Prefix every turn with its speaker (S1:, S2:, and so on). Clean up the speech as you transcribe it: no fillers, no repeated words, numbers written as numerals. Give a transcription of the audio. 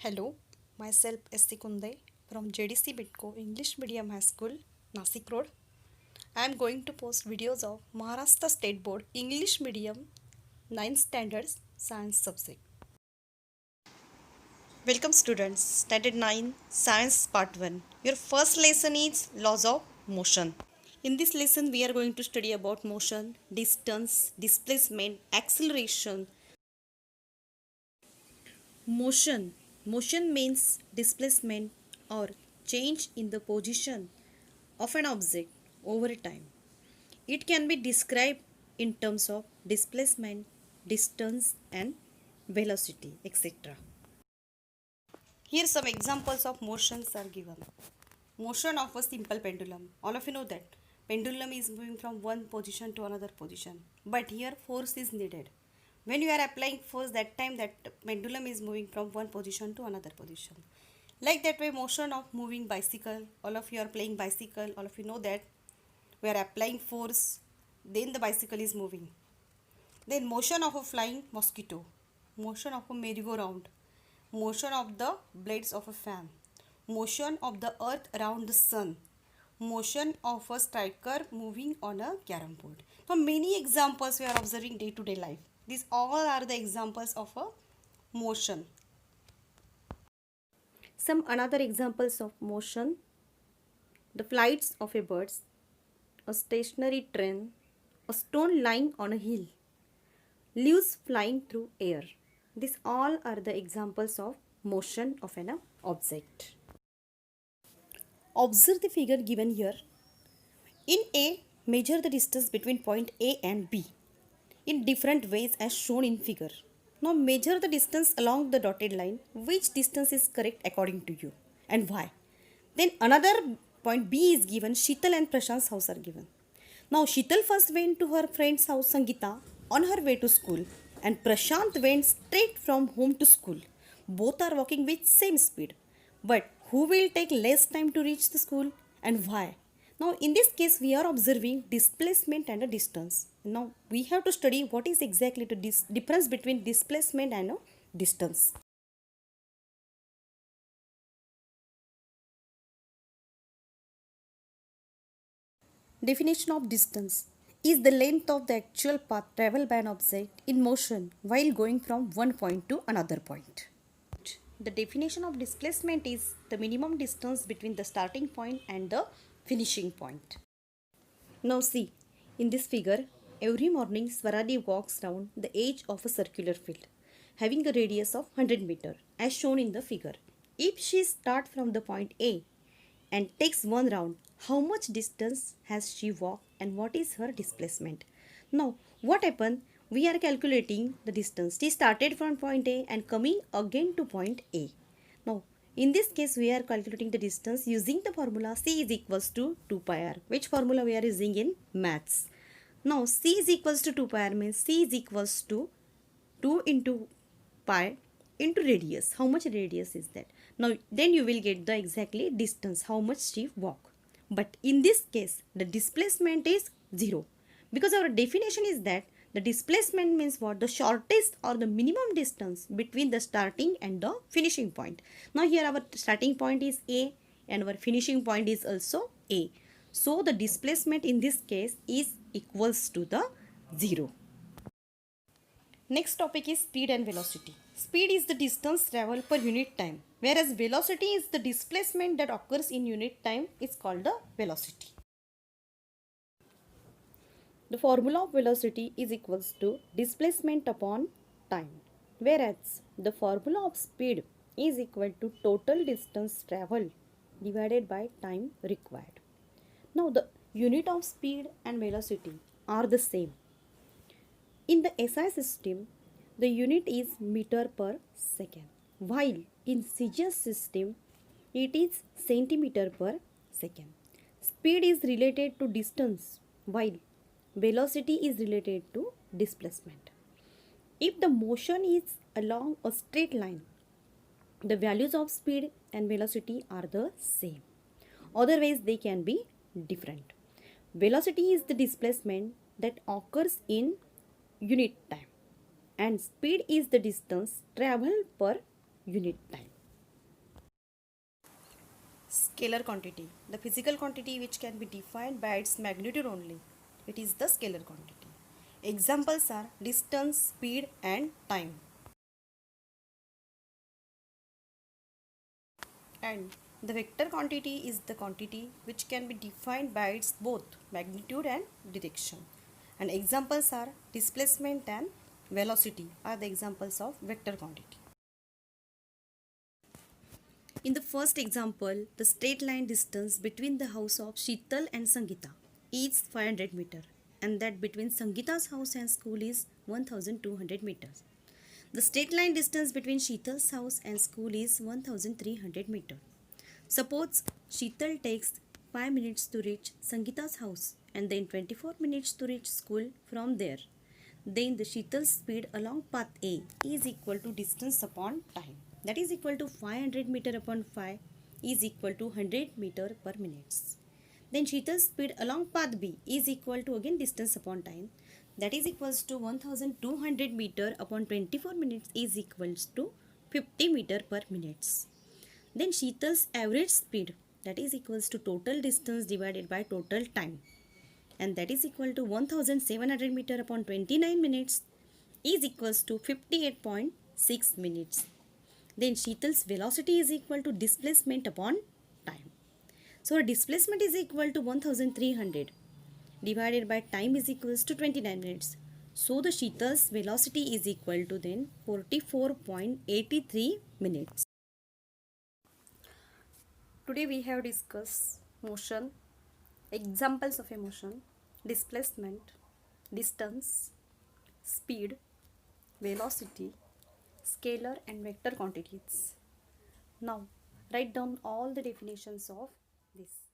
S1: Hello, myself S.C. Kunde from JDC Bitco English Medium High School, Nasik Road. I am going to post videos of Maharashtra State Board English Medium 9th Standards Science subject. Welcome students, Standard 9 Science Part 1. Your first lesson is Laws of Motion. In this lesson we are going to study about motion, distance, displacement, acceleration. Motion means displacement or change in the position of an object over time. It can be described in terms of displacement, distance and velocity, etc. Here some examples of motions are given. Motion of a simple pendulum. All of you know that pendulum is moving from one position to another position. But here force is needed. When you are applying force, that time that pendulum is moving from one position to another position. Like that way, motion of moving bicycle. All of you are playing bicycle. All of you know that we are applying force. Then the bicycle is moving. Then motion of a flying mosquito. Motion of a merry-go-round. Motion of the blades of a fan. Motion of the earth around the sun. Motion of a striker moving on a carom board. So many examples we are observing day to day life. These all are the examples of a motion. Some another examples of motion: the flights of a bird, a stationary train, a stone lying on a hill, leaves flying through air. These all are the examples of motion of an object. Observe the figure given here. In A, measure the distance between point A and B in different ways as shown in figure. Now measure the distance along the dotted line. Which distance is correct according to you and why? Then another point B is given. Sheetal and Prashant's house are given. Now Sheetal first went to her friend's house Sangeeta on her way to school and Prashant went straight from home to school. Both are walking with same speed. But who will take less time to reach the school and why? Now in this case we are observing displacement and a distance. Now we have to study what is exactly the difference between displacement and a distance. Definition of distance is the length of the actual path traveled by an object in motion while going from one point to another point. The definition of displacement is the minimum distance between the starting point and the finishing point. Now see, in this figure, every morning Swaradi walks round the edge of a circular field having a radius of 100 meter as shown in the figure. If she starts from the point A and takes one round, how much distance has she walked and what is her displacement? Now, what happened? We are calculating the distance. She started from point A and coming again to point A. Now, in this case, we are calculating the distance using the formula C is equals to 2 pi r. Which formula we are using in maths? Now, C is equals to 2 pi r means C is equals to 2 into pi into radius. How much radius is that? Now, then you will get the exactly distance, how much she walk. But in this case, the displacement is 0. Because our definition is that the displacement means what? The shortest or the minimum distance between the starting and the finishing point. Now here our starting point is A and our finishing point is also A. So the displacement in this case is equals to the 0. Next topic is speed and velocity. Speed is the distance traveled per unit time, whereas velocity is the displacement that occurs in unit time is called the velocity. The formula of velocity is equals to displacement upon time, whereas the formula of speed is equal to total distance traveled divided by time required. Now the unit of speed and velocity are the same. In the SI system, the unit is meter per second, while in CGS system, it is centimeter per second. Speed is related to distance, while velocity is related to displacement. If the motion is along a straight line, the values of speed and velocity are the same. Otherwise, they can be different. Velocity is the displacement that occurs in unit time and speed is the distance traveled per unit time. scalar quantity, the physical quantity which can be defined by its magnitude only. It is the scalar quantity. Examples are distance, speed and time. And the vector quantity is the quantity which can be defined by its both magnitude and direction. And examples are displacement and velocity are the examples of vector quantity. In the first example, the straight line distance between the house of Sheetal and Sangeeta is 500 meter, and that between Sangeeta's house and school is 1200 meters. The straight line distance between Sheetal's house and school is 1300 meters. Suppose Sheetal takes 5 minutes to reach Sangeeta's house and then 24 minutes to reach school from there. Then the Sheetal's speed along path A is equal to distance upon time. That is equal to 500 meter upon 5 is equal to 100 meter per minute. Then Sheetal's speed along path B is equal to again distance upon time. That is equals to 1200 meter upon 24 minutes is equals to 50 meter per minute. Then Sheetal's average speed, that is equals to total distance divided by total time, and that is equal to 1700 meter upon 29 minutes is equals to 58.6 minutes. Then Sheetal's velocity is equal to displacement upon time. So displacement is equal to 1300 divided by time is equals to 29 minutes. So the Sheetal's velocity is equal to then 44.83 minutes. Today we have discussed motion, examples of a motion, displacement, distance, speed, velocity, scalar and vector quantities. Now write down all the definitions of this.